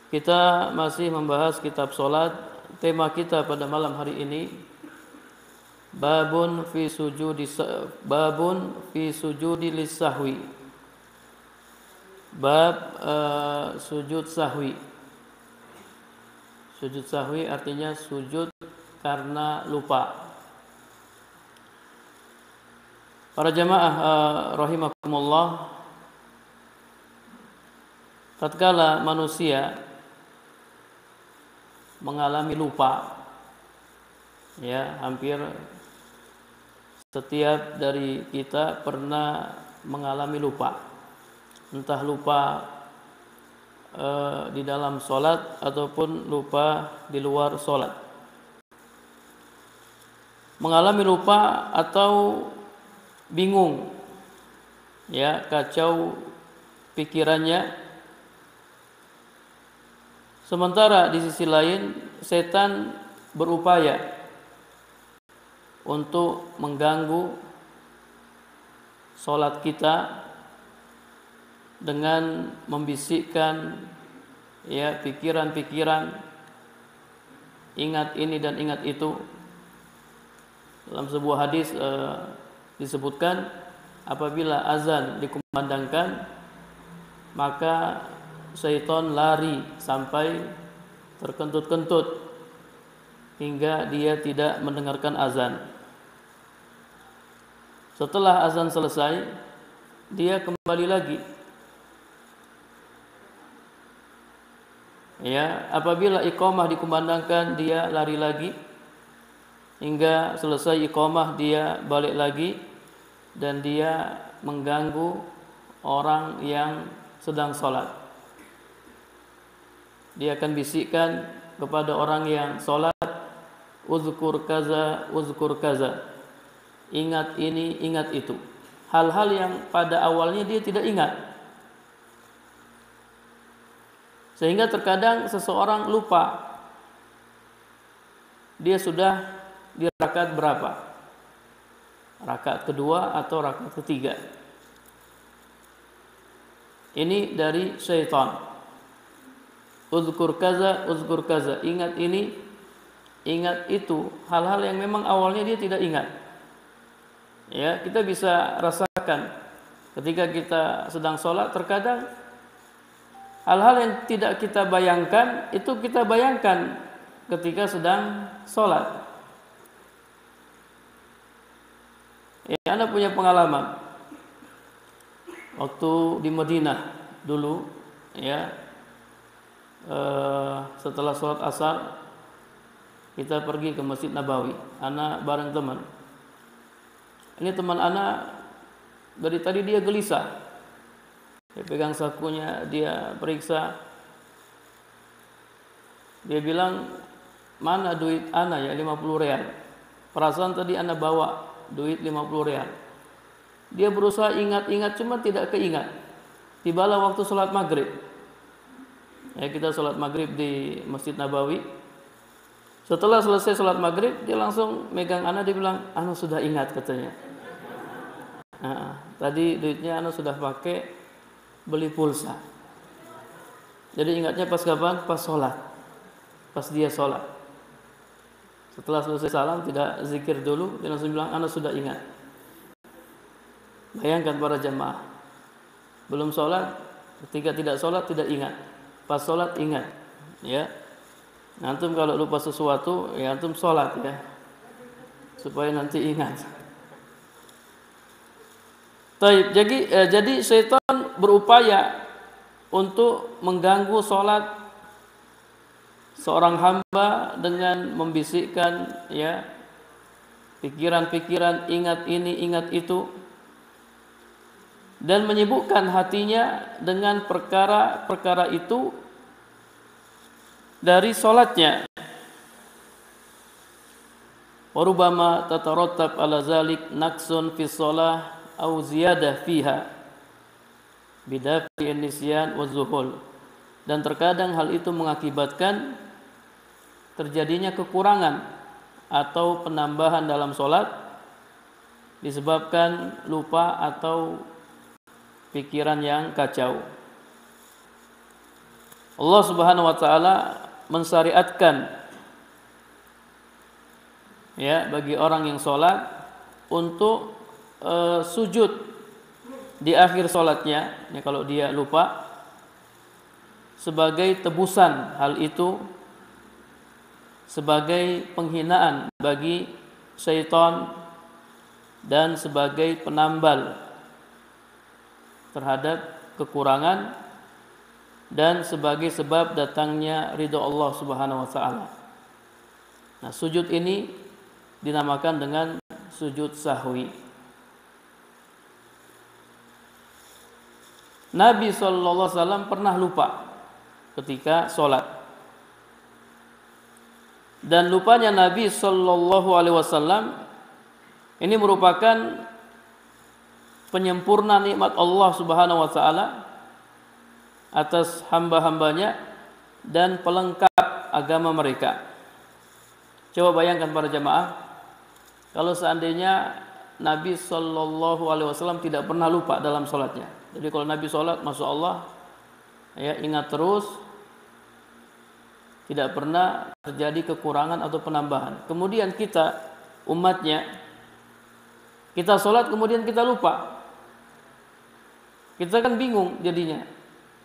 Kita masih membahas kitab solat. Tema kita pada malam hari ini babun fi sujudi lisahwi. Bab sujud sahwi. Sujud sahwi artinya sujud karena lupa. Para jamaah rahimakumullah, tatkala manusia mengalami lupa, ya, hampir setiap dari kita pernah mengalami lupa, entah lupa di dalam sholat ataupun lupa di luar sholat. Mengalami lupa atau bingung, ya, kacau pikirannya. Sementara di sisi lain setan berupaya untuk mengganggu sholat kita dengan membisikkan, ya, pikiran-pikiran, ingat ini dan ingat itu. Dalam sebuah hadis disebutkan apabila azan dikumandangkan maka syaitan lari sampai terkentut-kentut hingga dia tidak mendengarkan azan. Setelah azan selesai, dia kembali lagi. Ya, apabila iqamah dikumandangkan, dia lari lagi hingga selesai iqamah, dia balik lagi dan dia mengganggu orang yang sedang sholat. Dia akan bisikkan kepada orang yang sholat, uzkur kaza, uzkur kaza, ingat ini, ingat itu. Hal-hal yang pada awalnya dia tidak ingat, sehingga terkadang seseorang lupa dia sudah di rakaat berapa, rakaat kedua atau rakaat ketiga. Ini dari syaitan. Uzkur kaza, uzkur kaza, ingat ini, ingat itu. Hal-hal yang memang awalnya dia tidak ingat. Ya, kita bisa rasakan ketika kita sedang sholat, terkadang hal-hal yang tidak kita bayangkan itu kita bayangkan ketika sedang sholat. Ya, Anda punya pengalaman waktu di Madinah dulu, ya. Setelah sholat asar kita pergi ke Masjid Nabawi, anak bareng teman. Ini teman anak dari tadi dia gelisah, dia pegang sakunya, dia periksa, dia bilang, mana duit anak ya, 50 real. Perasaan tadi anak bawa duit 50 real. Dia berusaha ingat-ingat cuma tidak keingat. Tibalah waktu sholat maghrib. Ya, kita sholat maghrib di Masjid Nabawi. Setelah selesai sholat maghrib, dia langsung megang anak, dia bilang, anak sudah ingat, katanya. Tadi duitnya anak sudah pakai beli pulsa. Jadi ingatnya pas kapan? Pas sholat. Pas dia sholat. Setelah selesai salam, tidak zikir dulu, dia langsung bilang, anak sudah ingat. Bayangkan para jamaah, belum sholat, ketika tidak sholat tidak ingat. Pas sholat ingat, ya. Antum kalau lupa sesuatu, ya antum sholat, ya, supaya nanti ingat. Jadi syaitan berupaya untuk mengganggu sholat seorang hamba dengan membisikkan, ya, pikiran-pikiran, ingat ini, ingat itu, dan menyibukkan hatinya dengan perkara-perkara itu dari sholatnya. Warubama tatarattab ala zalik naqsun fi shalah au ziyadah fiha bidafi nisyan wa zuhul. Dan terkadang hal itu mengakibatkan terjadinya kekurangan atau penambahan dalam sholat disebabkan lupa atau pikiran yang kacau. Allah Subhanahu wa taala mensyariatkan ya bagi orang yang sholat untuk sujud di akhir sholatnya, ya, kalau dia lupa, sebagai tebusan hal itu, sebagai penghinaan bagi syaitan dan sebagai penambal terhadap kekurangan dan sebagai sebab datangnya ridha Allah Subhanahu wa taala. Nah, sujud ini dinamakan dengan sujud sahwi. Nabi sallallahu alaihi wasallam pernah lupa ketika sholat. Dan lupanya Nabi sallallahu alaihi wasallam ini merupakan penyempurna nikmat Allah Subhanahu wa taala atas hamba-hambanya dan pelengkap agama mereka. Coba bayangkan para jamaah, kalau seandainya Nabi sallallahu alaihi wasallam tidak pernah lupa dalam sholatnya. Jadi kalau Nabi sholat, masya Allah, ya, ingat terus, tidak pernah terjadi kekurangan atau penambahan. Kemudian kita, umatnya, kita sholat kemudian kita lupa. Kita kan bingung jadinya.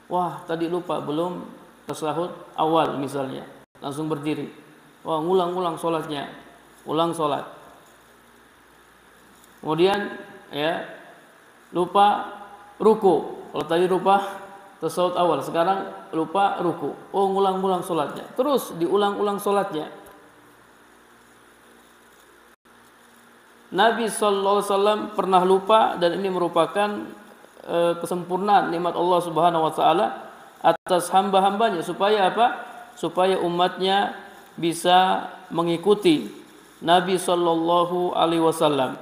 Wah, tadi lupa, belum tasyahud awal misalnya, langsung berdiri. Wah, ngulang-ngulang sholatnya, ulang sholat. Kemudian ya lupa ruku. Kalau tadi lupa tasyahud awal, sekarang lupa ruku. Oh, ngulang-ngulang sholatnya. Terus diulang-ulang sholatnya. Nabi sallallahu alaihi wasallam pernah lupa, dan ini merupakan kesempurnaan nikmat Allah Subhanahu wa taala atas hamba-hambanya, supaya apa? Supaya umatnya bisa mengikuti Nabi sallallahu alaihi wasallam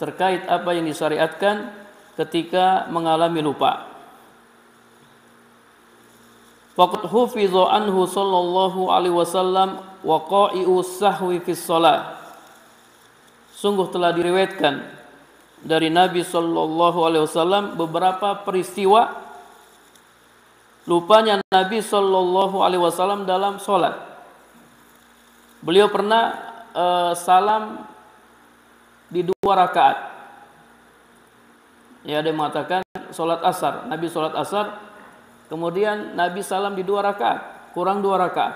terkait apa yang disyariatkan ketika mengalami lupa. Faqad hufiza anhu sallallahu alaihi wasallam waqa'i'u sahwi fis shalah. Sungguh telah diriwayatkan dari Nabi sallallahu alaihi wasallam beberapa peristiwa lupanya Nabi sallallahu alaihi wasallam dalam salat. Beliau pernah salam di 2 rakaat. Ya, ada yang mengatakan salat asar, Nabi salat asar, kemudian Nabi salam di 2 rakaat, kurang 2 rakaat.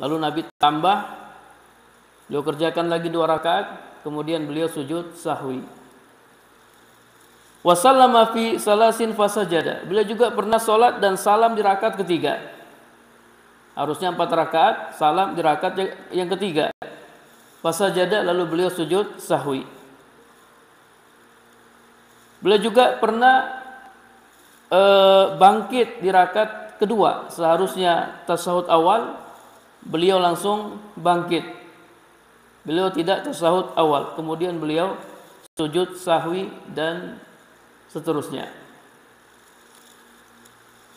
Lalu Nabi tambah, beliau kerjakan lagi 2 rakaat, kemudian beliau sujud sahwi. Wa sallama fi salasin fasajada. Beliau juga pernah salat dan salam di rakaat ketiga. Harusnya 4 rakaat, salam di rakaat yang ketiga. Fasajada, lalu beliau sujud sahwi. Beliau juga pernah bangkit di rakaat kedua. Seharusnya tasyahud awal, beliau langsung bangkit. Beliau tidak tasyahud awal, kemudian beliau sujud sahwi dan seterusnya.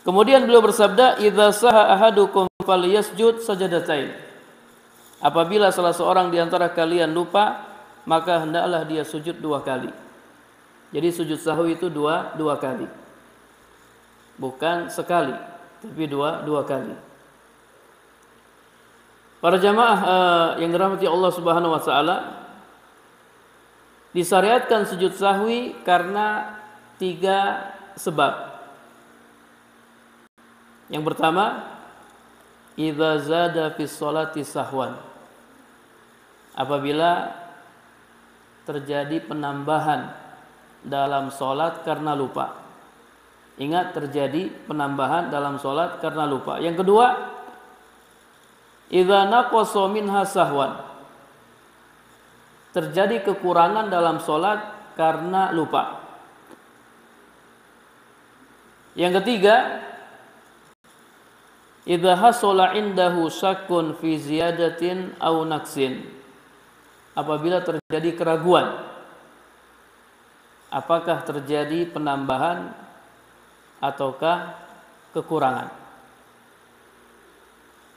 Kemudian beliau bersabda, "Idza saha ahadukum falyasjud sajadatain." Apabila salah seorang di antara kalian lupa, maka hendaklah dia sujud 2 kali. Jadi sujud sahwi itu dua kali. Bukan sekali, tapi dua kali. Para jamaah yang dirahmati Allah Subhanahu wa taala, disyariatkan sujud sahwi karena 3 sebab. Yang pertama, idza zada fi sholati sahwan. Apabila terjadi penambahan dalam sholat karena lupa. Ingat, terjadi penambahan dalam sholat karena lupa. Yang kedua, idza naqasa minha sahwan. Terjadi kekurangan dalam sholat karena lupa. Yang ketiga, idza hasala indahu syakkun fi ziyadatin aw naqsin. Apabila terjadi keraguan, apakah terjadi penambahan ataukah kekurangan.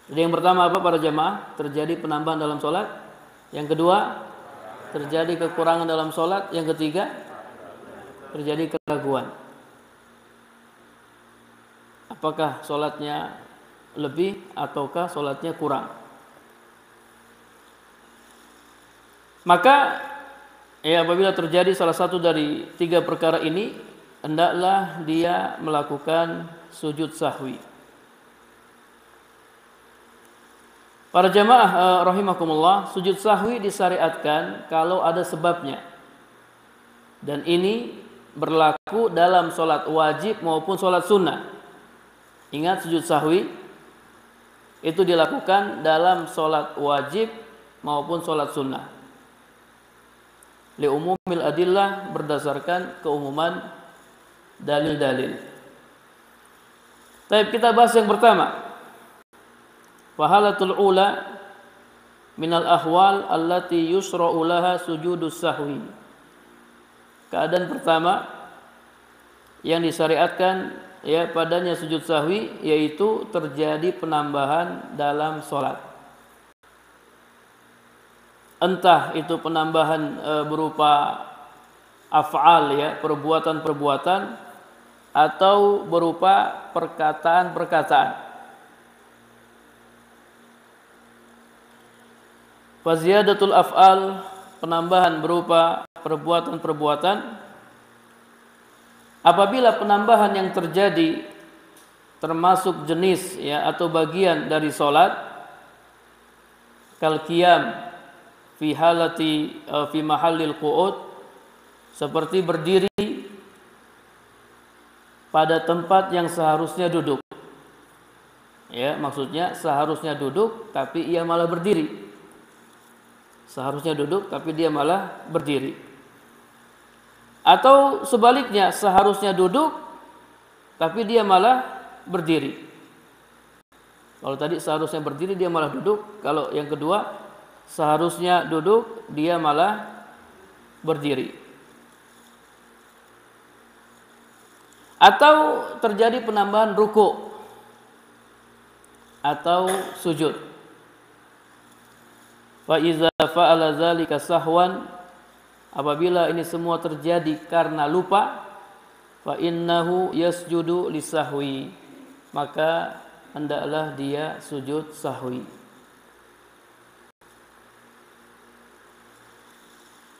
Jadi yang pertama apa para jamaah? Terjadi penambahan dalam sholat. Yang kedua, terjadi kekurangan dalam sholat. Yang ketiga, terjadi keraguan. Apakah sholatnya lebih ataukah sholatnya kurang? Maka apabila terjadi salah satu dari tiga perkara ini, hendaklah dia melakukan sujud sahwi. Para jamaah rahimakumullah, sujud sahwi disyariatkan kalau ada sebabnya. Dan ini berlaku dalam sholat wajib maupun sholat sunnah. Ingat, sujud sahwi itu dilakukan dalam sholat wajib maupun sholat sunnah. Li'umumil adillah, berdasarkan keumuman dalil-dalil. Baik, kita bahas yang pertama. Fahalatul ula minal ahwal allati yusra'u laha sujudus sahwi. Keadaan pertama yang disyariatkan padanya sujud sahwi, yaitu terjadi penambahan dalam sholat. Entah itu penambahan berupa af'al, perbuatan-perbuatan, atau berupa perkataan-perkataan. Faziyadatul af'al, penambahan berupa perbuatan-perbuatan. Apabila penambahan yang terjadi termasuk jenis atau bagian dari sholat, kal qiyam fi halati fi mahallil qu'ud, seperti berdiri pada tempat yang seharusnya duduk. Maksudnya seharusnya duduk tapi ia malah berdiri. Seharusnya duduk tapi dia malah berdiri. Atau sebaliknya, seharusnya duduk tapi dia malah berdiri. Kalau tadi seharusnya berdiri dia malah duduk, kalau yang kedua seharusnya duduk dia malah berdiri. Atau terjadi penambahan ruku atau sujud. Fa iza fa'ala dzalika sahwan, apabila ini semua terjadi karena lupa, fa innahu yasjudu lisahwi, maka hendaklah dia sujud sahwi.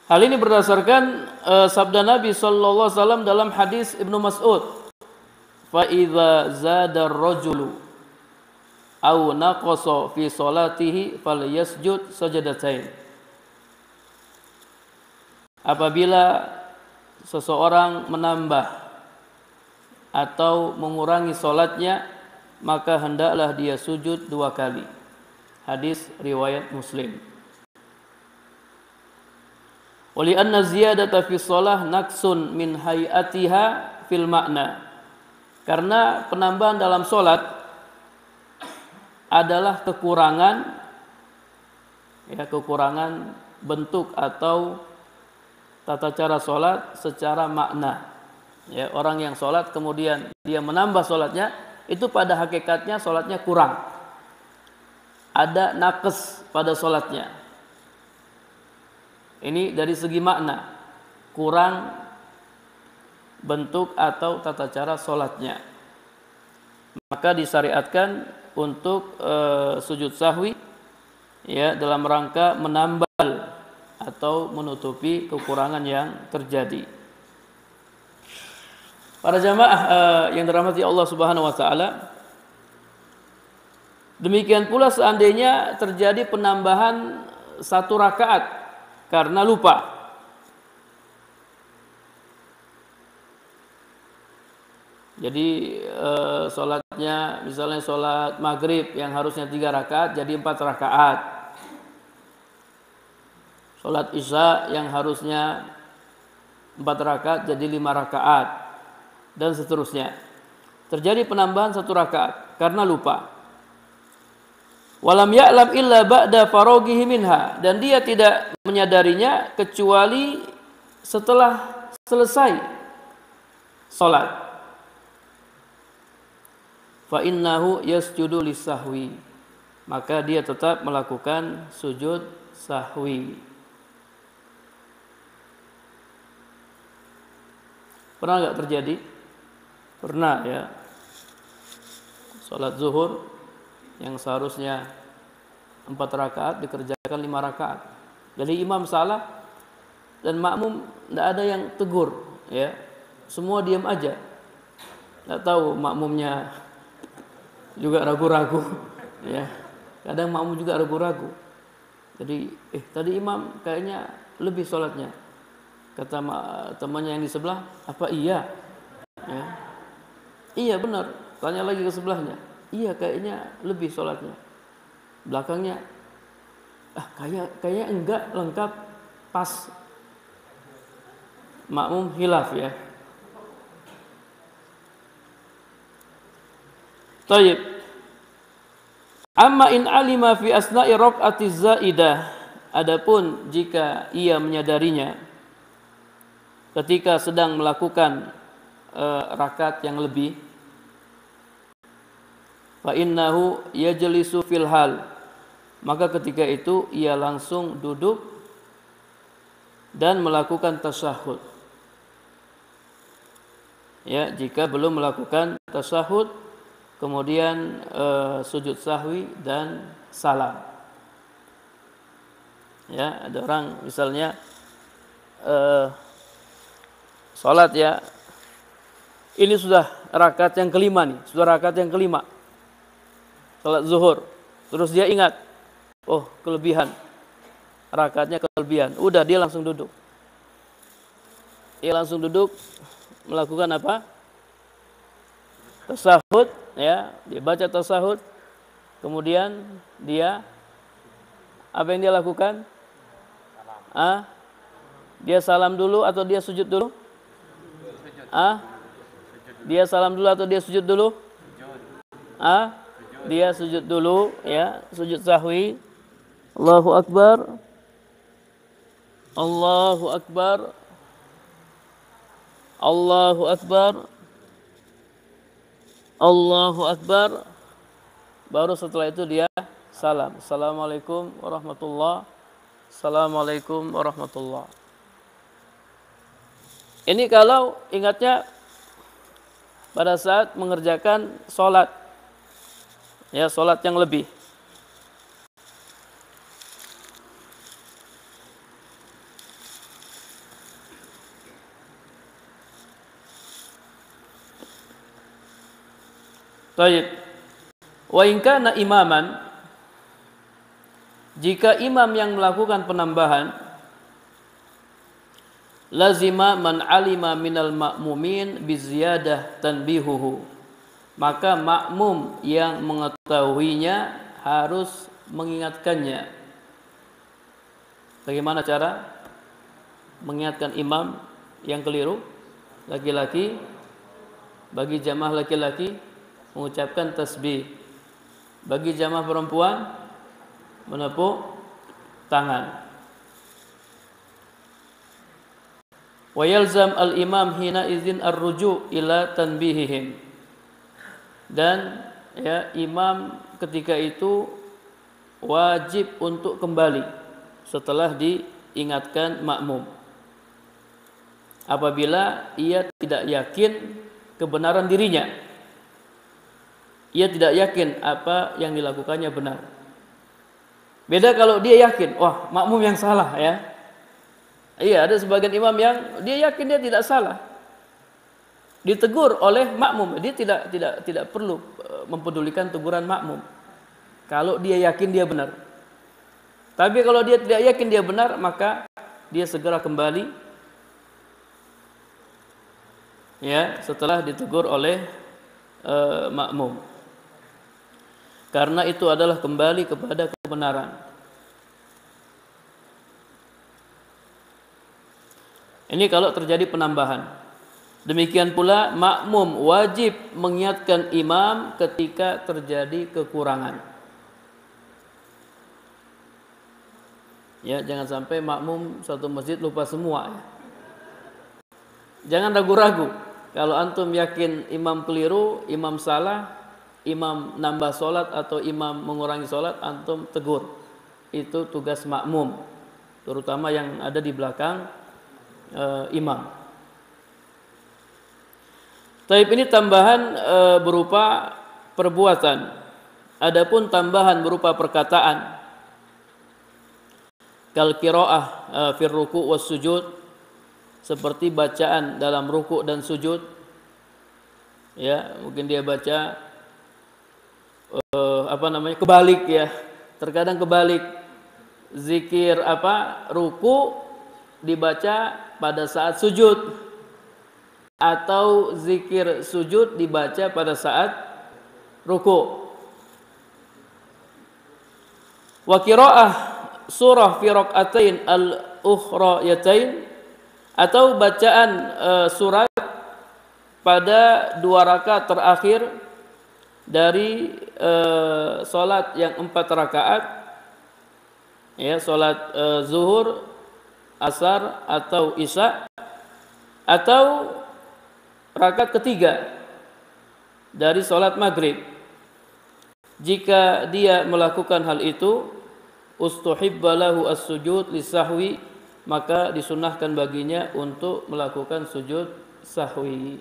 Hal ini berdasarkan sabda Nabi sallallahu alaihi wasallam dalam hadis Ibnu Mas'ud, fa idza zada ar-rajulu aw naqasa fi salatihi falyasjud sajadatain. Apabila seseorang menambah atau mengurangi salatnya, maka hendaklah dia sujud 2 kali. Hadis riwayat Muslim. Wali anna ziyadata fi shalah naqsun min hayatiha fil makna. Karena penambahan dalam salat adalah kekurangan bentuk atau tata cara sholat secara makna. Orang yang sholat kemudian dia menambah sholatnya, itu pada hakikatnya sholatnya kurang. Ada naqs pada sholatnya. Ini dari segi makna, kurang bentuk atau tata cara sholatnya. Maka disyariatkan untuk sujud sahwi dalam rangka menambal atau menutupi kekurangan yang terjadi. Para jamaah yang dirahmati Allah Subhanahu wa taala, demikian pula seandainya terjadi penambahan 1 rakaat karena lupa. Jadi sholatnya misalnya sholat maghrib yang harusnya 3 rakaat jadi 4 rakaat. Sholat isya yang harusnya 4 rakaat jadi 5 rakaat. Dan seterusnya. Terjadi penambahan 1 rakaat karena lupa. Walam ya'lam illa ba'da faraghihi minha, dan dia tidak menyadarinya kecuali setelah selesai sholat. Fa innahu yasjudu lisahwi, maka dia tetap melakukan sujud sahwi. Pernah enggak terjadi? Pernah ya. Salat zuhur yang seharusnya 4 rakaat dikerjakan 5 rakaat. Jadi imam salah dan makmum tidak ada yang tegur, ya. Semua diam aja. Tidak tahu makmumnya juga ragu-ragu, ya. Kadang makmum juga ragu-ragu. Jadi, tadi imam kayaknya lebih sholatnya. Kata temannya yang di sebelah, apa iya? Ya. Iya benar. Tanya lagi ke sebelahnya. Iya kayaknya lebih sholatnya. Belakangnya, kayaknya enggak lengkap pas. Makmum hilaf, ya. Tayyib. Amma in alima fi asna'i raq'atiz zaidah. Adapun jika ia menyadarinya ketika sedang melakukan rakaat yang lebih, fa innahu yajlisu fil hal, maka ketika itu ia langsung duduk dan melakukan tasyahud. Ya, jika belum melakukan tasyahud, kemudian sujud sahwi dan salam. Ya, ada orang misalnya sholat, ya, ini sudah rakaat yang kelima nih, sholat zuhur, terus dia ingat, oh kelebihan, rakaatnya kelebihan, udah dia langsung duduk. Dia langsung duduk melakukan apa? Tasahud, ya, dia baca tasahud, kemudian dia apa yang dia lakukan? Dia salam dulu atau dia sujud dulu? Dia salam dulu atau dia sujud dulu? Dia sujud dulu, ya, sujud sahwi. Allahu Akbar. Allahu Akbar. Allahu Akbar. Allahu Akbar. Baru setelah itu dia salam. Assalamualaikum warahmatullahi. Assalamualaikum warahmatullahi. Ini kalau ingatnya pada saat mengerjakan sholat, ya, sholat yang lebih. Baik. Wa in kana imaman, jika imam yang melakukan penambahan, lazima man alima minal ma'mumin biziyadah tanbihuhu, maka makmum yang mengetahuinya harus mengingatkannya. Bagaimana cara mengingatkan imam yang keliru? Laki-laki, bagi jamaah laki-laki mengucapkan tasbih, bagi jamaah perempuan menepuk tangan. Wa yalzam al-imam hina izin ar-ruju' ila tanbihihim, dan, ya, imam ketika itu wajib untuk kembali setelah diingatkan makmum apabila ia tidak yakin kebenaran dirinya. Ia tidak yakin apa yang dilakukannya benar. Beda kalau dia yakin, wah, makmum yang salah, ya. Iya, ada sebagian imam yang dia yakin dia tidak salah, ditegur oleh makmum, dia tidak perlu mempedulikan teguran makmum kalau dia yakin dia benar. Tapi kalau dia tidak yakin dia benar, maka dia segera kembali, ya, setelah ditegur oleh makmum, karena itu adalah kembali kepada kebenaran. Ini kalau terjadi penambahan. Demikian pula makmum wajib mengingatkan imam ketika terjadi kekurangan. Ya, jangan sampai makmum satu masjid lupa semua, ya. Jangan ragu-ragu. Kalau antum yakin imam keliru, imam salah, imam nambah sholat atau imam mengurangi sholat, antum tegur. Itu tugas makmum, terutama yang ada di belakang imam. Taib ini tambahan berupa perbuatan. Adapun tambahan berupa perkataan kal qiraah fir ruku' was sujud, seperti bacaan dalam ruku' dan sujud. Ya, mungkin dia baca kebalik ya. Terkadang kebalik. Zikir ruku' dibaca pada saat sujud, atau zikir sujud dibaca pada saat ruku'. Wa qiraah surah fi rak'atain al-ukhrayatain, atau bacaan surat pada 2 rakaat terakhir dari salat yang 4 rakaat, ya, salat zuhur, asar atau isya, atau rakaat ketiga dari salat maghrib. Jika dia melakukan hal itu, ustuhibba lahu as-sujud lisahwi, maka disunnahkan baginya untuk melakukan sujud sahwi.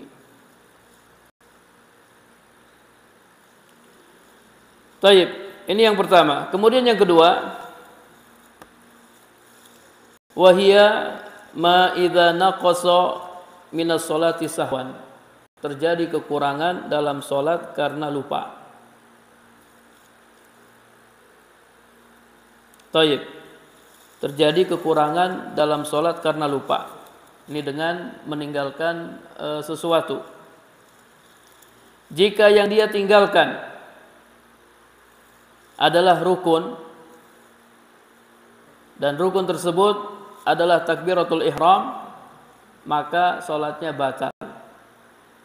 Taib, ini yang pertama. Kemudian yang kedua, wahia ma idza naqasa minas sholati sahwan, terjadi kekurangan dalam solat karena lupa. Taib, terjadi kekurangan dalam solat karena lupa. Ini dengan meninggalkan sesuatu. Jika yang dia tinggalkan adalah rukun, dan rukun tersebut adalah takbiratul ihram, maka solatnya batal.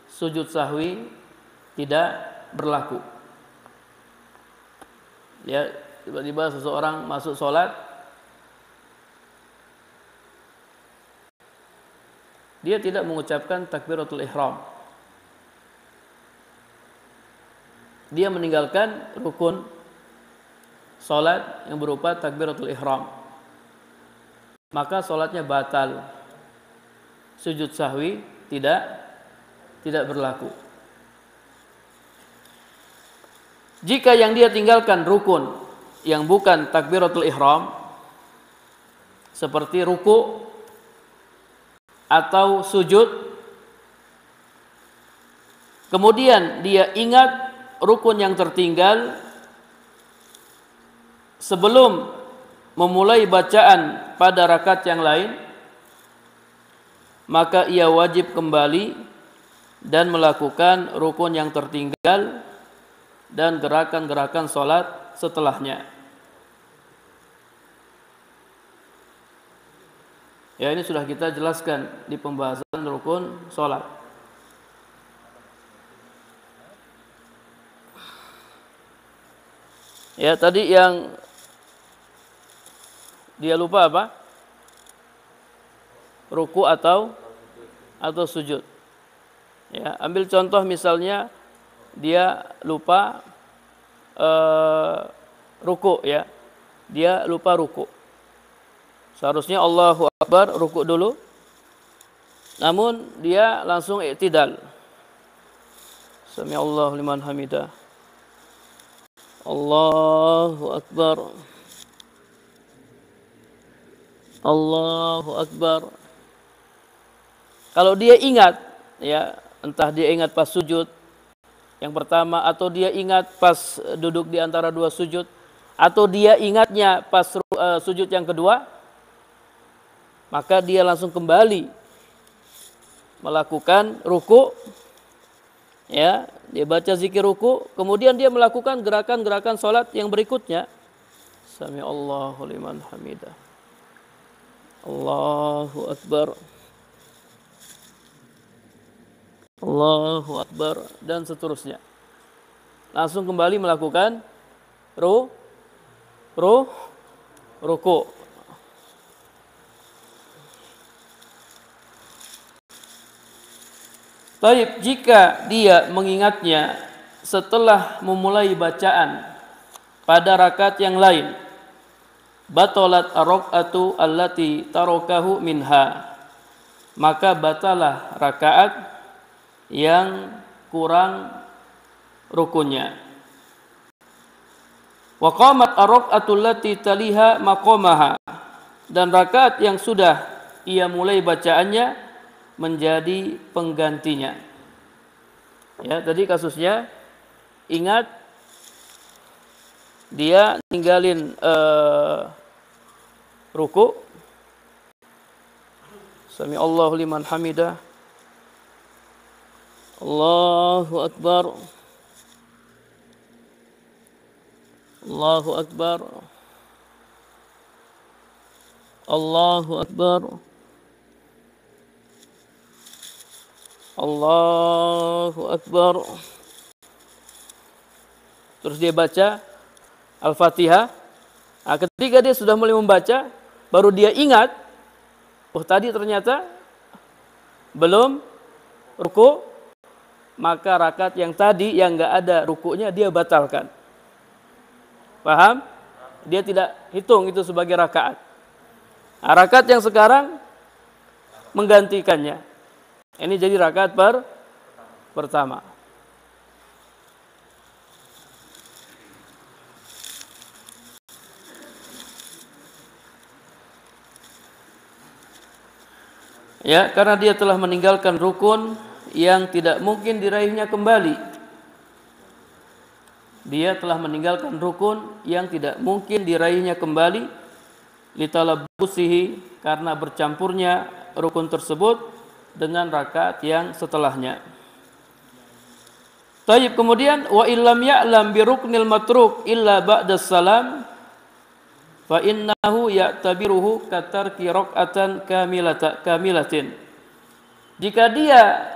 Sujud sahwi tidak berlaku. Ya, tiba-tiba seseorang masuk solat, dia tidak mengucapkan takbiratul ihram, dia meninggalkan rukun solat yang berupa takbiratul ihram, maka solatnya batal. Sujud sahwi tidak berlaku. Jika yang dia tinggalkan rukun yang bukan takbiratul ihram, seperti ruku atau sujud, kemudian dia ingat rukun yang tertinggal sebelum memulai bacaan pada rakaat yang lain, maka ia wajib kembali dan melakukan rukun yang tertinggal dan gerakan-gerakan solat setelahnya. Ya, ini sudah kita jelaskan di pembahasan rukun sholat. Ya, tadi yang dia lupa apa? Ruku atau sujud. Ya, ambil contoh misalnya dia lupa ruku, ya. Dia lupa ruku. Seharusnya Allahu Akbar, ruku dulu. Namun dia langsung i'tidal. Sami'allahu liman hamidah. Allahu Akbar. Allahu Akbar. Kalau dia ingat, ya, entah dia ingat pas sujud yang pertama, atau dia ingat pas duduk di antara 2 sujud, atau dia ingatnya pas sujud yang kedua, maka dia langsung kembali melakukan ruku, ya, dia baca zikir ruku, kemudian dia melakukan gerakan-gerakan salat yang berikutnya. Sami'allahu liman hamidah. Allahu Akbar. Allahu Akbar, dan seterusnya. Langsung kembali melakukan ruku. Baik, jika dia mengingatnya setelah memulai bacaan pada rakaat yang lain, batalat ar-rak'atu allati tarakahu minha, maka batalah rakaat yang kurang rukunnya. Wa qamat ar-rak'atul lati taliha maqamaha, dan rakaat yang sudah ia mulai bacaannya menjadi penggantinya. Ya, tadi kasusnya ingat dia ninggalin ruku, sami Allahu liman hamidah, Allahu akbar, Allahu akbar, Allahu akbar, Allahu akbar. Terus dia baca Al-Fatihah. Nah, ketika dia sudah mulai membaca, baru dia ingat, oh tadi ternyata belum ruku, maka rakaat yang tadi yang enggak ada rukunya dia batalkan. Paham? Dia tidak hitung itu sebagai rakaat. Nah, rakaat yang sekarang menggantikannya. Ini jadi rakaat pertama. Ya, karena dia telah meninggalkan rukun yang tidak mungkin diraihnya kembali. Dia telah meninggalkan rukun yang tidak mungkin diraihnya kembali, litalabbusihi, karena bercampurnya rukun tersebut dengan rakaat yang setelahnya. Taib, kemudian wa illam ya'lam bi ruknil matruk illa ba'da salam fa innahu ya'tabiruhu katarki rak'atan kamilatin. Jika dia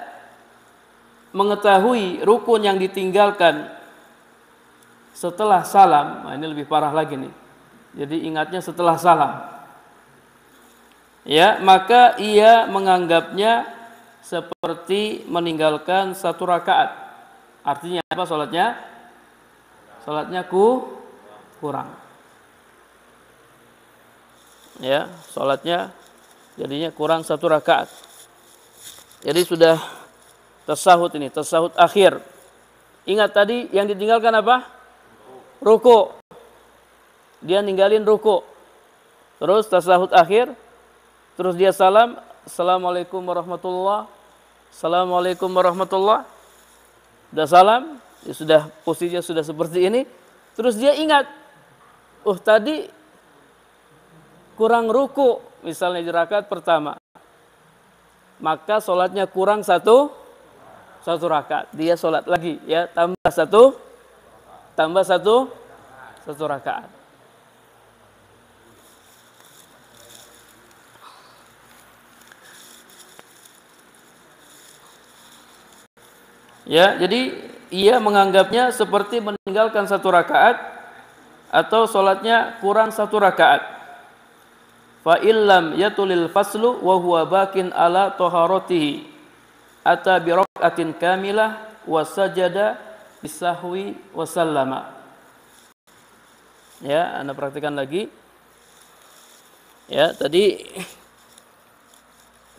mengetahui rukun yang ditinggalkan setelah salam, nah ini lebih parah lagi nih. Jadi ingatnya setelah salam. Ya, maka ia menganggapnya seperti meninggalkan satu rakaat. Artinya apa salatnya? Salatnya kurang. Ya, salatnya jadinya kurang satu rakaat. Jadi sudah tasahud ini, tasahud akhir. Ingat tadi yang ditinggalkan apa? Ruku. Dia ninggalin ruku. Terus tasahud akhir. Terus dia salam, Assalamualaikum warahmatullah. Assalamualaikum warahmatullah. Sudah salam, ya sudah posisinya sudah seperti ini. Terus dia ingat, oh tadi kurang ruku, misalnya di rakaat pertama, maka sholatnya kurang satu rakaat. Dia sholat lagi, ya tambah satu rakaat. Ya, jadi ia menganggapnya seperti meninggalkan satu rakaat atau sholatnya kurang satu rakaat. Fa illam yatulil faslu wa huwa bakin ala taharatihi ata bi rak'atin kamilah wa sajada bisahwi wa sallama. Ya, Anda praktikkan lagi. Ya, tadi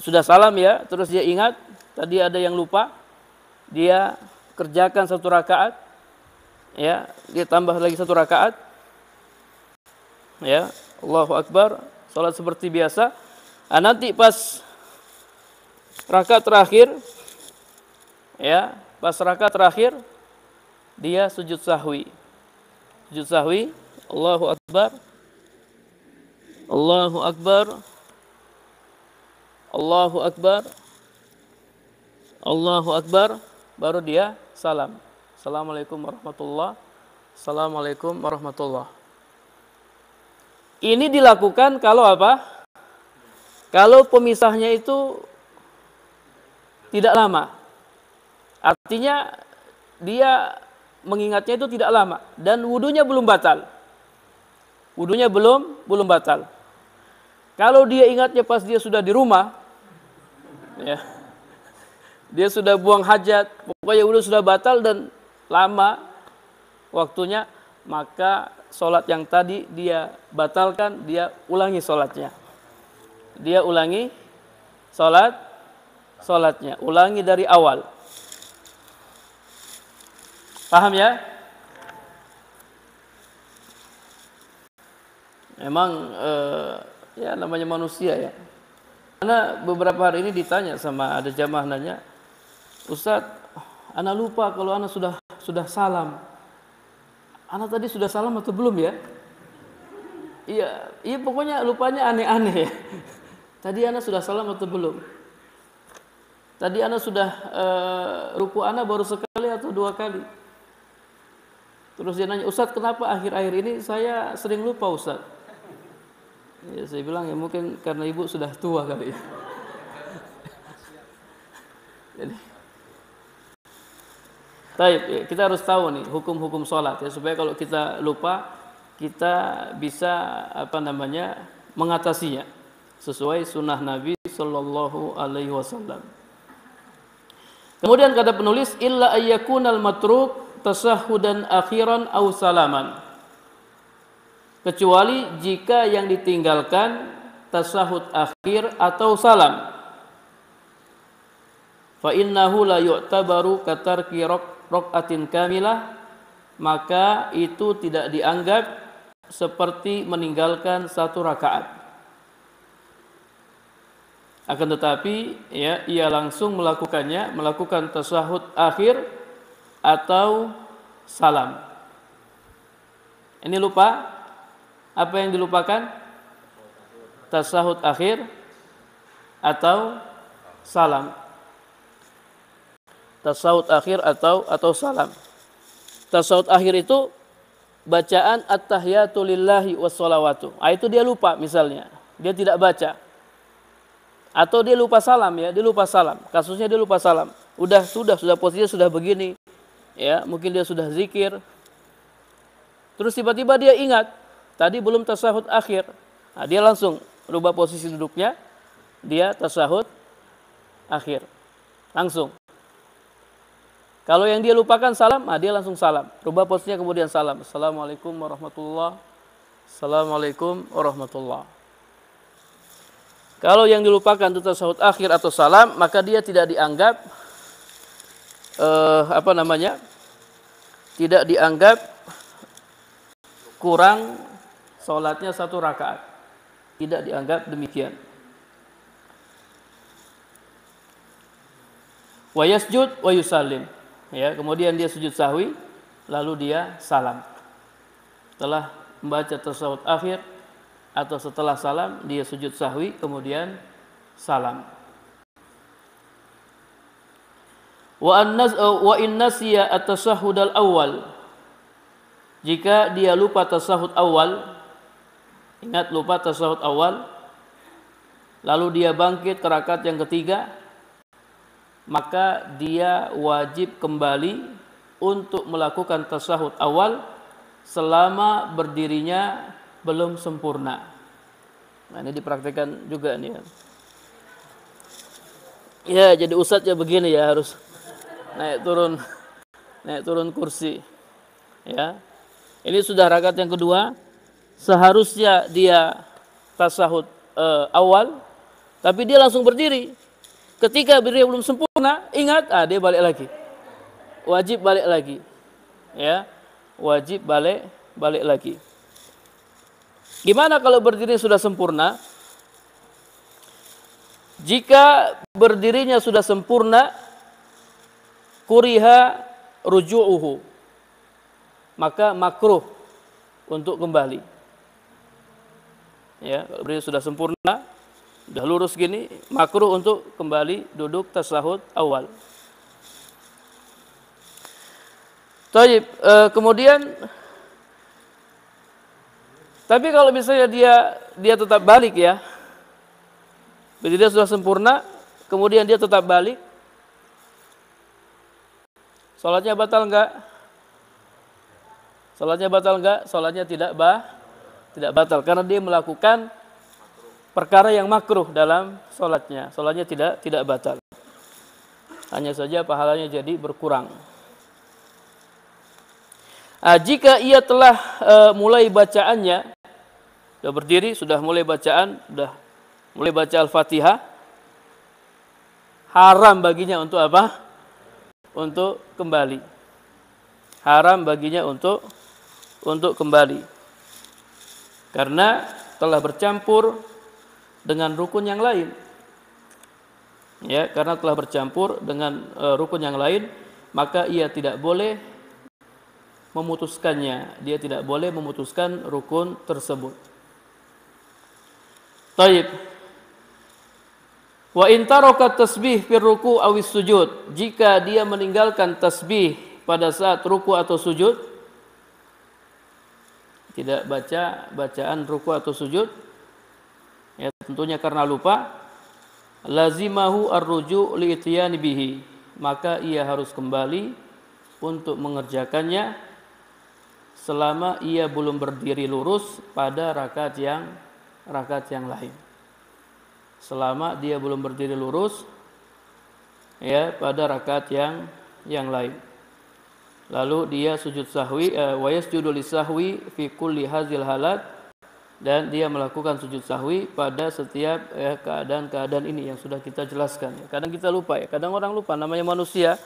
sudah salam ya, terus dia ingat tadi ada yang lupa. Dia kerjakan satu rakaat. Ya, dia tambah lagi satu rakaat. Ya, Allahu Akbar. Salat seperti biasa. Nah, nanti pas rakaat terakhir, ya, pas rakaat terakhir dia sujud sahwi. Sujud sahwi, Allahu Akbar. Allahu Akbar. Allahu Akbar. Allahu Akbar, baru dia salam. Assalamualaikum warahmatullah. Assalamualaikum warahmatullah. Ini dilakukan kalau apa? Kalau pemisahnya itu tidak lama. Artinya dia mengingatnya itu tidak lama dan wudunya belum batal. Wudunya belum batal. Kalau dia ingatnya pas dia sudah di rumah, ya, dia sudah buang hajat, pokoknya wudu sudah batal dan lama waktunya, maka sholat yang tadi dia batalkan, dia ulangi sholatnya. Dia ulangi sholatnya, ulangi dari awal. Paham ya? Memang ya namanya manusia ya. Karena beberapa hari ini ditanya sama ada jamaah nanya, Ustaz, ana lupa kalau ana sudah salam. Ana tadi sudah salam atau belum ya? Iya pokoknya lupanya aneh-aneh ya. Tadi ana sudah salam atau belum? Tadi ana sudah ruku ana baru sekali atau 2 kali? Terus dia nanya, Ustaz kenapa akhir-akhir ini saya sering lupa Ustaz? Ya, saya bilang ya mungkin karena ibu sudah tua kali ya. Jadi, baik, ya, kita harus tahu nih hukum-hukum sholat ya supaya kalau kita lupa kita bisa mengatasinya sesuai sunnah Nabi Sallallahu Alaihi Wasallam. Kemudian kata penulis illa ayyakunal matruk tasahhudan akhiran aw salaman. Kecuali jika yang ditinggalkan tasahud akhir atau salam. Fa innahu la yu'tabaru katarki raq'atin kamilah, maka itu tidak dianggap seperti meninggalkan 1 rakaat. Akan tetapi ya ia langsung melakukan tasahud akhir atau salam. Ini lupa. Apa yang dilupakan? Tasahud akhir atau salam. Tasahud akhir atau salam. Tasahud akhir itu bacaan at-tahiyatu lillahi wassalawatu. Itu dia lupa misalnya. Dia tidak baca. Atau dia lupa salam ya, dia lupa salam. Kasusnya dia lupa salam. Sudah posisinya sudah begini. Ya, mungkin dia sudah zikir. Terus tiba-tiba dia ingat tadi belum tasahud akhir. Nah, dia langsung rubah posisi duduknya. Dia tasahud akhir. Langsung. Kalau yang dia lupakan salam, dia langsung salam. Rubah posisinya kemudian salam. Assalamualaikum warahmatullahi. Assalamualaikum warahmatullahi. Kalau yang dilupakan itu tasahud akhir atau salam, maka dia tidak dianggap tidak dianggap kurang sholatnya 1 rakaat. Tidak dianggap demikian. Wa yasjud wa yusallim. Ya, kemudian dia sujud sahwi, lalu dia salam. Setelah membaca tasawuf akhir atau setelah salam, dia sujud sahwi, kemudian salam. Wa in nasiya at-tashahhud al-awwal. Jika dia lupa tasahud awal, ingat lupa tasahud awal, lalu dia bangkit ke rakaat yang ketiga, maka dia wajib kembali untuk melakukan tasahud awal selama berdirinya belum sempurna. Nah, ini dipraktikkan juga nih. Ya, jadi ustadz ya begini ya, harus naik turun kursi. Ya. Ini sudah rakaat yang kedua. Seharusnya dia tasahud awal, tapi dia langsung berdiri. Ketika berdiri belum sempurna, ingat, dia balik lagi. Wajib balik lagi. Ya, wajib balik lagi. Gimana kalau berdiri sudah sempurna? Jika berdirinya sudah sempurna, kuriha ruju'uhu, maka makruh untuk kembali. Ya, kalau berdiri sudah sempurna, sudah lurus gini, makruh untuk kembali duduk tasahud awal. Taib, kemudian tapi kalau misalnya dia tetap balik ya, berdiri sudah sempurna, kemudian dia tetap balik, sholatnya batal enggak? Sholatnya batal enggak? Sholatnya tidak batal karena dia melakukan perkara yang makruh dalam sholatnya. Sholatnya tidak batal. Hanya saja pahalanya jadi berkurang. Jika ia telah mulai bacaannya, sudah berdiri, sudah mulai bacaan, sudah mulai baca Al-Fatihah, haram baginya untuk apa? Untuk kembali. haram baginya untuk kembali. Karena telah bercampur dengan rukun yang lain. Ya, karena telah bercampur dengan rukun yang lain, maka ia tidak boleh memutuskannya. Dia tidak boleh memutuskan rukun tersebut. Taib. Wa in taraka tasbih fi ruku' aw sujud. Jika dia meninggalkan tasbih pada saat ruku' atau sujud, tidak baca bacaan ruku' atau sujud, ya tentunya karena lupa, lazimahu ar-ruju' li ityani bihi, maka ia harus kembali untuk mengerjakannya selama ia belum berdiri lurus pada rakaat yang lain. Selama dia belum berdiri lurus ya pada rakaat yang lain. Lalu dia sujud sahwi, wa yasjudu lisahwi fi kulli hazil halat, dan dia melakukan sujud sahwi pada setiap keadaan-keadaan ini yang sudah kita jelaskan. Kadang kita lupa ya, kadang orang lupa, namanya manusia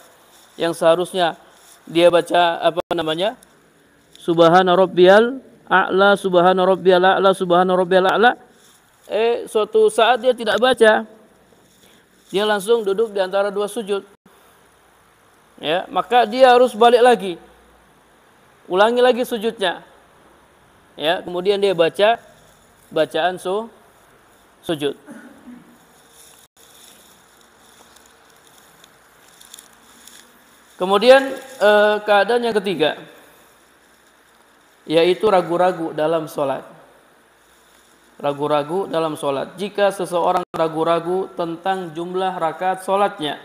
yang seharusnya dia baca subhana rabbiyal a'la, subhana rabbiyal a'la, subhana rabbiyal a'la. Suatu saat dia tidak baca, dia langsung duduk di antara dua sujud. Ya, maka dia harus balik lagi, ulangi lagi sujudnya. Ya, kemudian dia baca bacaan sujud. Kemudian keadaan yang ketiga, yaitu ragu-ragu dalam sholat. Ragu-ragu dalam sholat. Jika seseorang ragu-ragu tentang jumlah rakaat sholatnya,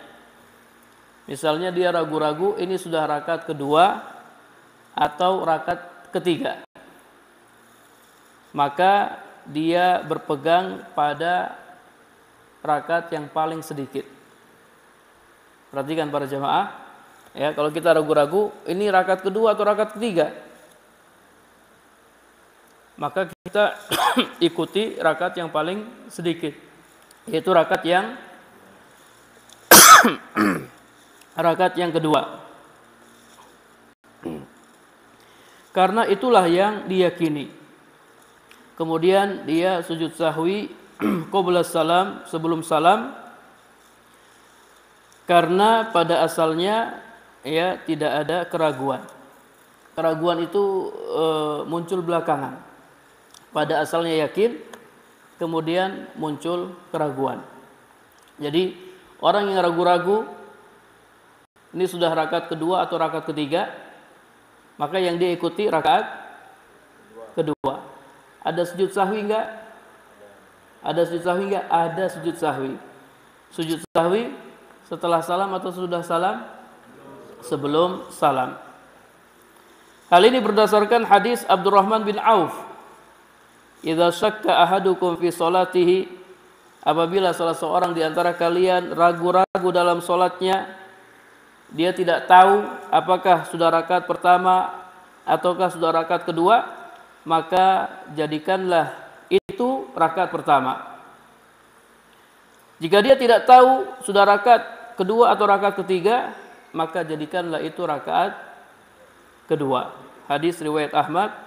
misalnya dia ragu-ragu ini sudah rakaat kedua atau rakaat ketiga, maka dia berpegang pada rakaat yang paling sedikit. Perhatikan para jamaah, ya, kalau kita ragu-ragu ini rakaat kedua atau rakaat ketiga, maka kita ikuti rakaat yang paling sedikit, yaitu rakaat yang kedua. Karena itulah yang diyakini. Kemudian dia sujud sahwi qabla salam, sebelum salam, karena pada asalnya ya tidak ada keraguan. Keraguan itu muncul belakangan. Pada asalnya yakin, kemudian muncul keraguan. Jadi orang yang ragu-ragu ini sudah rakaat kedua atau rakaat ketiga, maka yang dia ikuti rakaat kedua. Ada sujud sahwi enggak? Ada sujud sahwi enggak? Ada sujud sahwi. Sujud sahwi setelah salam atau sudah salam? Sebelum salam. Hal ini berdasarkan hadis Abdurrahman bin Auf. Idza syakka ahadukum fi sholatihi, apabila salah seorang di antara kalian ragu-ragu dalam salatnya, dia tidak tahu apakah sudah rakaat pertama ataukah sudah rakaat kedua, maka jadikanlah itu rakaat pertama. Jika dia tidak tahu sudah rakaat kedua atau rakaat ketiga, maka jadikanlah itu rakaat kedua. Hadis riwayat Ahmad,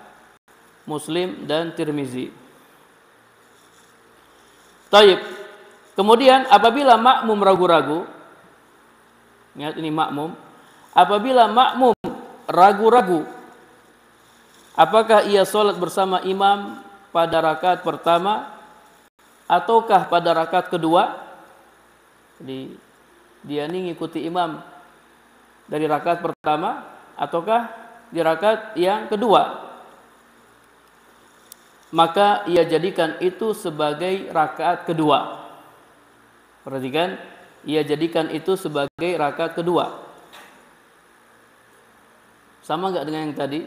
Muslim dan Tirmizi. Taib. Kemudian apabila makmum ragu-ragu, ingat ini makmum, apabila makmum ragu-ragu apakah ia sholat bersama imam pada rakaat pertama ataukah pada rakaat kedua, jadi dia ini ngikuti imam dari rakaat pertama ataukah di rakaat yang kedua, maka ia jadikan itu sebagai rakaat kedua. Perhatikan, ia jadikan itu sebagai rakaat kedua. Sama enggak dengan yang tadi?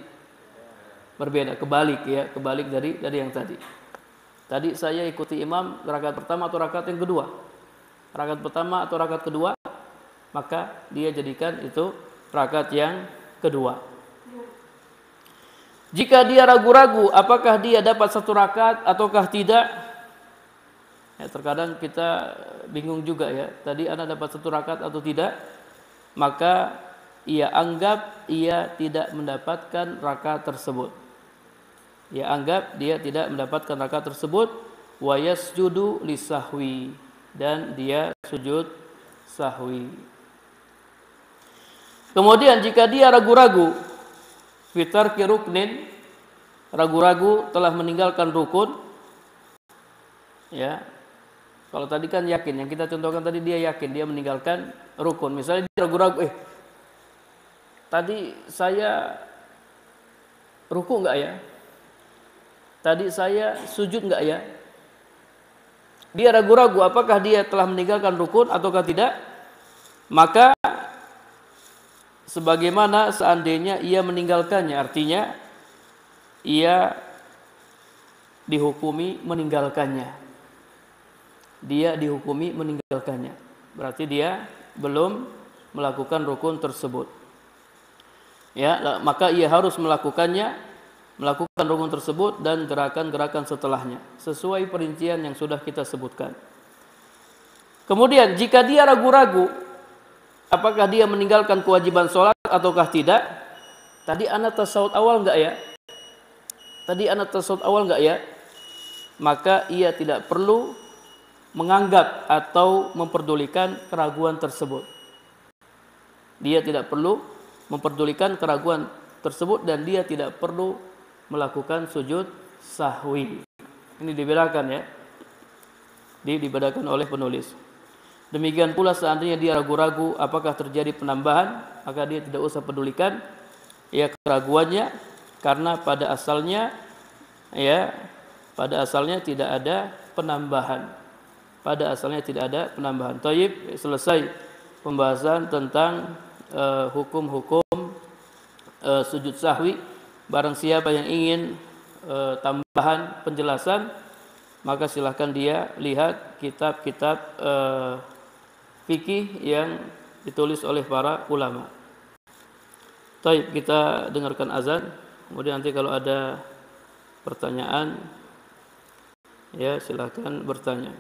Berbeda, kebalik ya, kebalik dari yang tadi. Tadi saya ikuti imam rakaat pertama atau rakaat yang kedua. Rakaat pertama atau rakaat kedua, maka dia jadikan itu rakaat yang kedua. Jika dia ragu-ragu apakah dia dapat satu rakaat ataukah tidak, ya, terkadang kita bingung juga ya, tadi anak dapat satu rakaat atau tidak, maka ia anggap ia tidak mendapatkan rakaat tersebut. Ia anggap dia tidak mendapatkan rakaat tersebut, wa yasjudu lisahwi, dan dia sujud sahwi. Kemudian jika dia ragu-ragu, fitar kiruknin, ragu-ragu telah meninggalkan rukun, ya. Kalau tadi kan yakin, yang kita contohkan tadi dia yakin dia meninggalkan rukun. Misalnya dia ragu-ragu, tadi saya ruku enggak ya? Tadi saya sujud enggak ya? Dia ragu-ragu apakah dia telah meninggalkan rukun ataukah tidak? Maka sebagaimana seandainya ia meninggalkannya, artinya ia dihukumi meninggalkannya. Dia dihukumi meninggalkannya. Berarti dia belum melakukan rukun tersebut. Ya, maka ia harus melakukan rukun tersebut dan gerakan-gerakan setelahnya sesuai perincian yang sudah kita sebutkan. Kemudian jika dia ragu-ragu apakah dia meninggalkan kewajiban sholat ataukah tidak? Tadi ana tasawuf awal enggak ya? Maka ia tidak perlu menganggap atau memperdulikan keraguan tersebut. Dia tidak perlu memperdulikan keraguan tersebut dan dia tidak perlu melakukan sujud sahwi. Ini dibedakan ya. Dibedakan oleh penulis. Demikian pula seandainya dia ragu-ragu apakah terjadi penambahan, maka dia tidak usah pedulikan ya keraguannya, karena pada asalnya tidak ada penambahan. Thayyib, selesai pembahasan tentang hukum-hukum sujud sahwi. Barang siapa yang ingin tambahan penjelasan, maka silahkan dia lihat kitab-kitab fikih yang ditulis oleh para ulama. Baik, kita dengarkan azan. Kemudian nanti kalau ada pertanyaan, ya silahkan bertanya.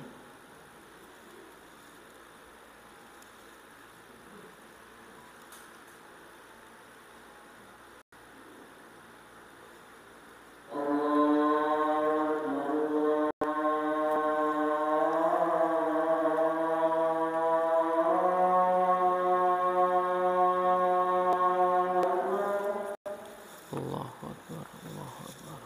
Allahu Akbar, Allahu Akbar.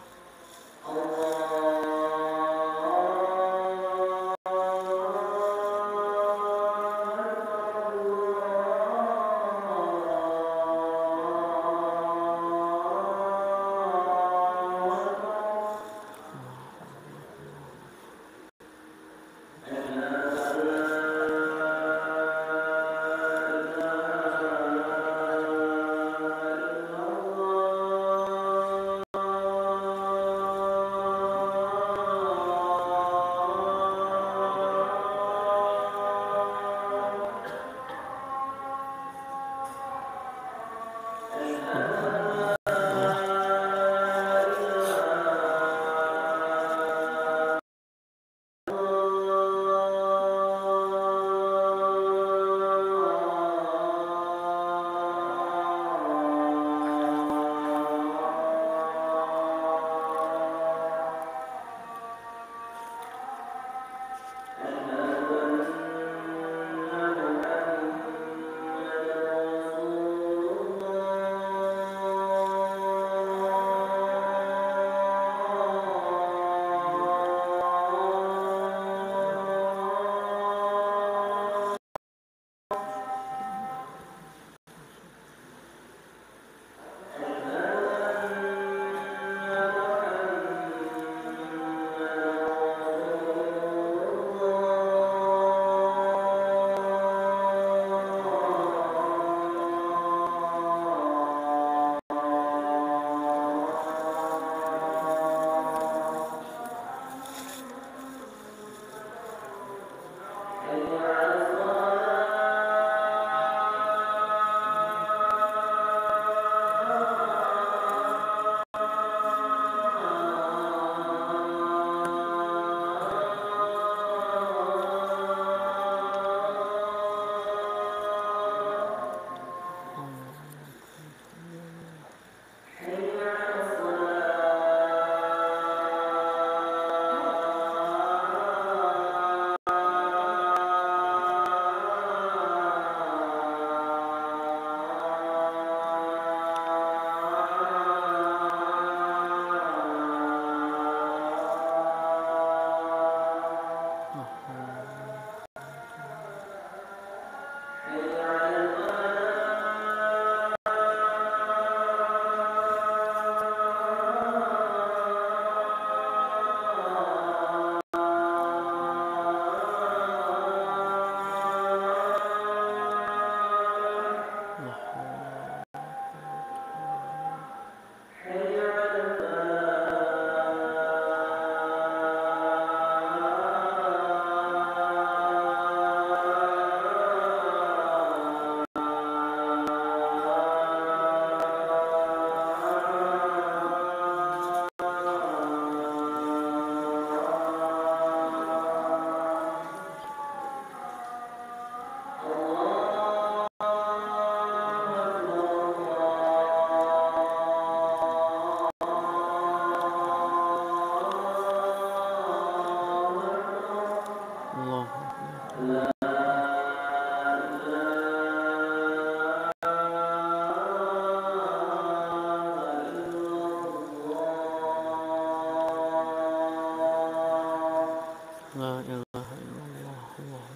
La ilaha illallah Muhammadur Rasulullah.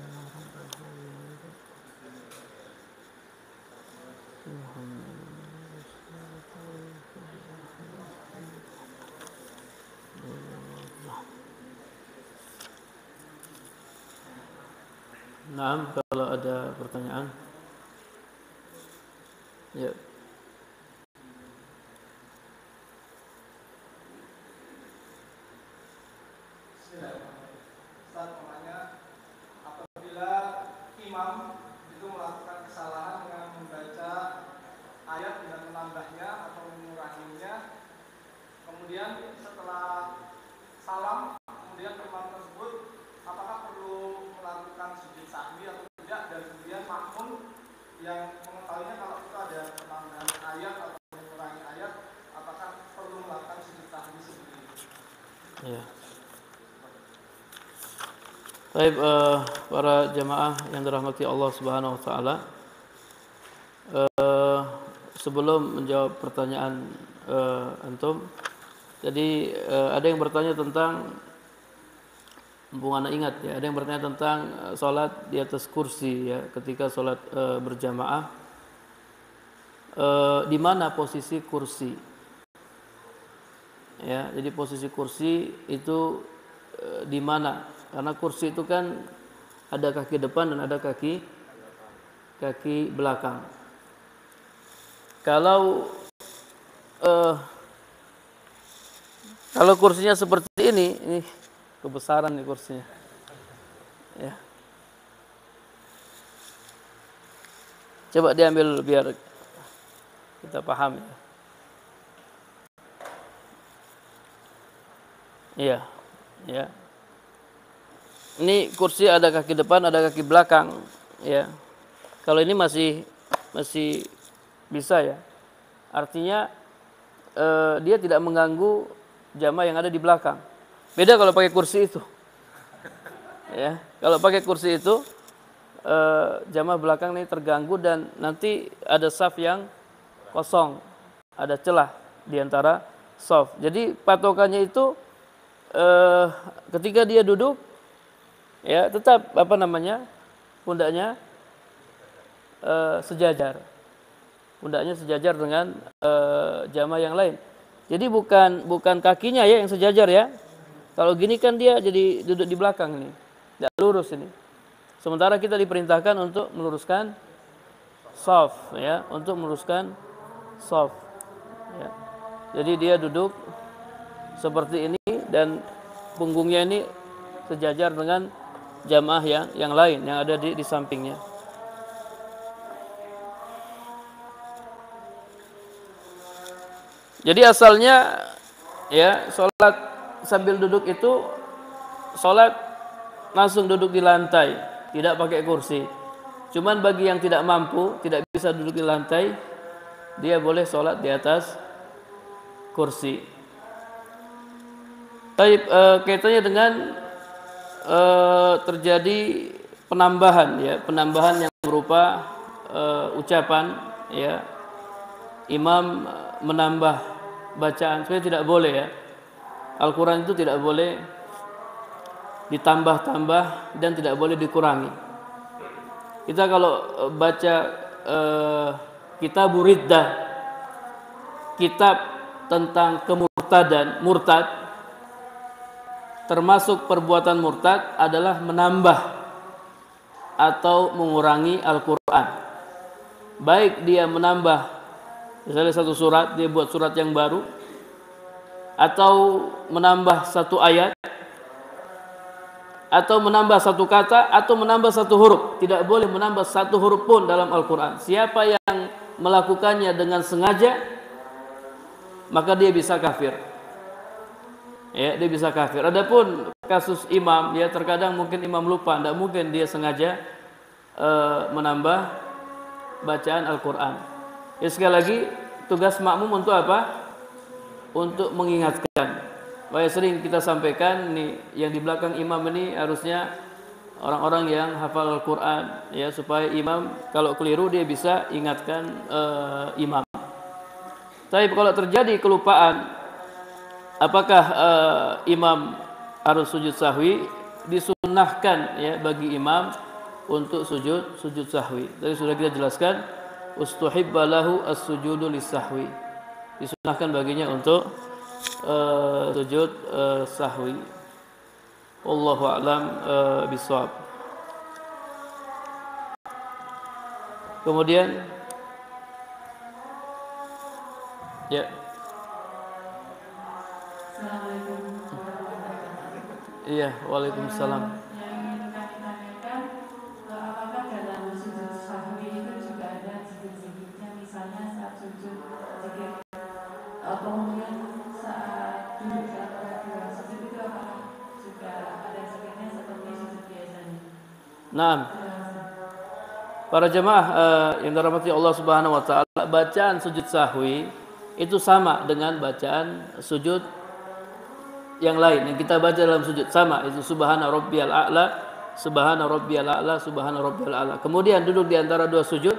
Nah, kalau ada pertanyaan, ya. Ustaz, apabila imam itu melakukan kesalahan dengan membaca ayat dengan menambahnya atau menguranginya, kemudian setelah salam, kemudian imam tersebut apakah perlu melakukan sujud sahwi atau tidak, dan kemudian makmum yang mengetahuinya kalau itu ada penambahan ayat atau mengurangi ayat, apakah perlu melakukan sujud sahwi seperti itu? Ya. Baik, para jamaah yang dirahmati Allah Subhanahu wa taala. Sebelum menjawab pertanyaan antum, jadi ada yang bertanya tentang, mumpung anak ingat ya, ada yang bertanya tentang salat di atas kursi ya, ketika salat berjamaah, di mana posisi kursi? Ya, jadi posisi kursi itu di mana? Karena kursi itu kan ada kaki depan dan ada kaki belakang. Kalau kursinya seperti ini kebesaran nih kursinya. Ya. Coba diambil biar kita paham ya. Iya. Ya. Ini kursi ada kaki depan, ada kaki belakang, ya. Kalau ini masih bisa ya. Artinya dia tidak mengganggu jamaah yang ada di belakang. Beda kalau pakai kursi itu. Ya, kalau pakai kursi itu jamaah belakang ini terganggu dan nanti ada saf yang kosong, ada celah di antara saf. Jadi patokannya itu ketika dia duduk, ya tetap pundaknya sejajar, pundaknya sejajar dengan jamaah yang lain. Jadi bukan kakinya ya yang sejajar ya. Kalau gini kan dia jadi duduk di belakang ini, tidak lurus ini. Sementara kita diperintahkan untuk meluruskan shaf, ya, untuk meluruskan shaf. Ya. Jadi dia duduk seperti ini dan punggungnya ini sejajar dengan jamaah yang lain yang ada di sampingnya. Jadi asalnya ya sholat sambil duduk itu sholat langsung duduk di lantai, tidak pakai kursi. Cuman bagi yang tidak mampu, tidak bisa duduk di lantai, dia boleh sholat di atas kursi. Baik, kaitannya dengan terjadi penambahan yang berupa ucapan ya. Imam menambah bacaan, sebenarnya tidak boleh ya. Al-Quran itu tidak boleh ditambah-tambah dan tidak boleh dikurangi. Kita kalau baca kitab Riddah, kitab tentang murtad, termasuk perbuatan murtad adalah menambah atau mengurangi Al-Quran. Baik dia menambah misalnya satu surat, dia buat surat yang baru, atau menambah satu ayat, atau menambah satu kata, atau menambah satu huruf. Tidak boleh menambah satu huruf pun dalam Al-Quran. Siapa yang melakukannya dengan sengaja, maka dia bisa kafir. Ya, dia bisa kafir. Adapun kasus imam, ya terkadang mungkin imam lupa, tidak mungkin dia sengaja menambah bacaan Al-Quran. Ya, sekali lagi tugas makmum untuk apa? Untuk mengingatkan. Bahwa sering kita sampaikan nih, yang di belakang imam ini harusnya orang-orang yang hafal Al-Quran, ya, supaya imam kalau keliru dia bisa ingatkan imam. Tapi kalau terjadi kelupaan, apakah imam harus sujud sahwi? disunnahkan ya bagi imam untuk sujud sahwi. Tadi sudah kita jelaskan, ustuhibba lahu as-sujudu lis-sahwi. Disunnahkan baginya untuk sujud sahwi. Wallahu a'lam bishawab. Kemudian ya. Assalamualaikum. Iya, waalaikumsalam. Yang ingin kami tanyakan, apakah dalam sujud sahwi itu juga ada zikir-zikirnya, misalnya saat sujud zikir, kemudian saat duduk di antara dua sujud itu apakah juga ada zikirnya seperti sujud biasanya? Naam. Para jemaah yang dirahmati Allah Subhanahu wa taala, bacaan sujud sahwi itu sama dengan bacaan sujud yang lain yang kita baca dalam sujud, sama, itu subhana rabbiyal a'la, subhana rabbiyal a'la, subhana rabbiyal a'la. Kemudian duduk di antara dua sujud,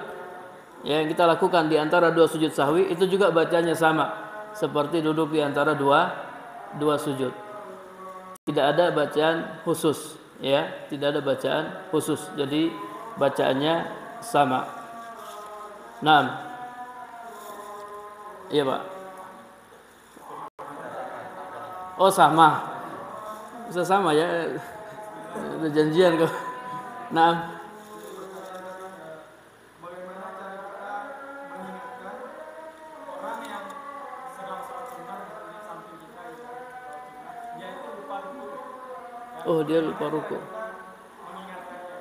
ya, yang kita lakukan di antara dua sujud sahwi itu juga bacanya sama seperti duduk di antara dua sujud. Tidak ada bacaan khusus, ya, tidak ada bacaan khusus. Jadi bacaannya sama. Naam. Iya, Pak. Oh, sama. Bisa sama ya. Ada janjian kok. Naam. Bagaimana cara kita mengingatkan orang yang sedang sholat sunnah di samping kita dia itu lupa ruku. Oh, dia lupa ruku. Mengingatkannya.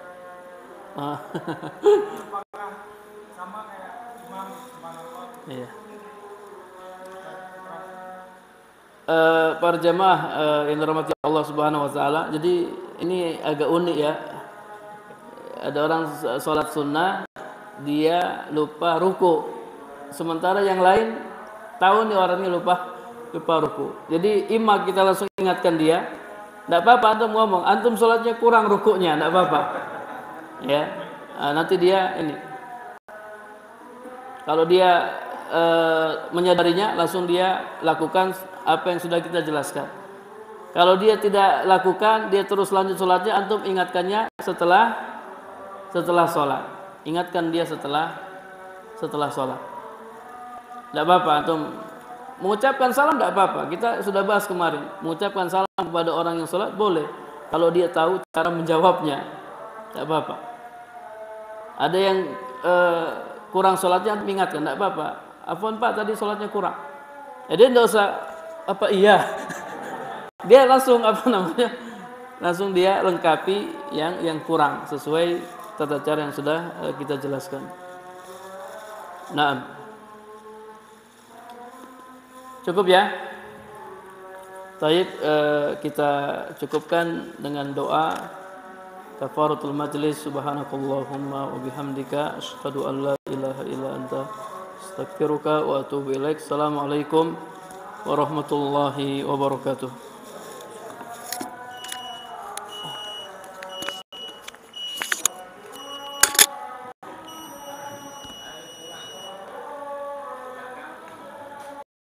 Apakah sama kayak imam subhanallah? Iya. Para jemaah yang dirahmati Allah Subhanahu wa taala. Jadi ini agak unik ya. Ada orang sholat sunnah dia lupa ruku. Sementara yang lain tahu nih orangnya lupa ruku. Jadi imam kita langsung ingatkan dia. Enggak apa-apa antum ngomong, antum sholatnya kurang rukunya, enggak apa-apa. Ya. Nanti dia ini. Kalau dia menyadarinya, langsung dia lakukan apa yang sudah kita jelaskan. Kalau dia tidak lakukan, dia terus lanjut sholatnya, antum ingatkannya setelah sholat. Ingatkan dia setelah sholat. Tidak apa-apa antum mengucapkan salam, tidak apa-apa. Kita sudah bahas kemarin, mengucapkan salam kepada orang yang sholat boleh. Kalau dia tahu cara menjawabnya, tidak apa-apa. Ada yang kurang sholatnya, antum ingatkan, tidak apa-apa. Afwan Pak, tadi sholatnya kurang. Dia tidak usah apa iya. Dia langsung langsung dia lengkapi yang kurang sesuai tata cara yang sudah kita jelaskan. Naam. Cukup ya? Taib, kita cukupkan dengan doa kafaratul majlis. Subhanakallahumma wa bihamdika asyhadu an la ilaha illa anta astaghfiruka wa atubu ilaik. Assalamualaikum warahmatullahi wabarakatuh.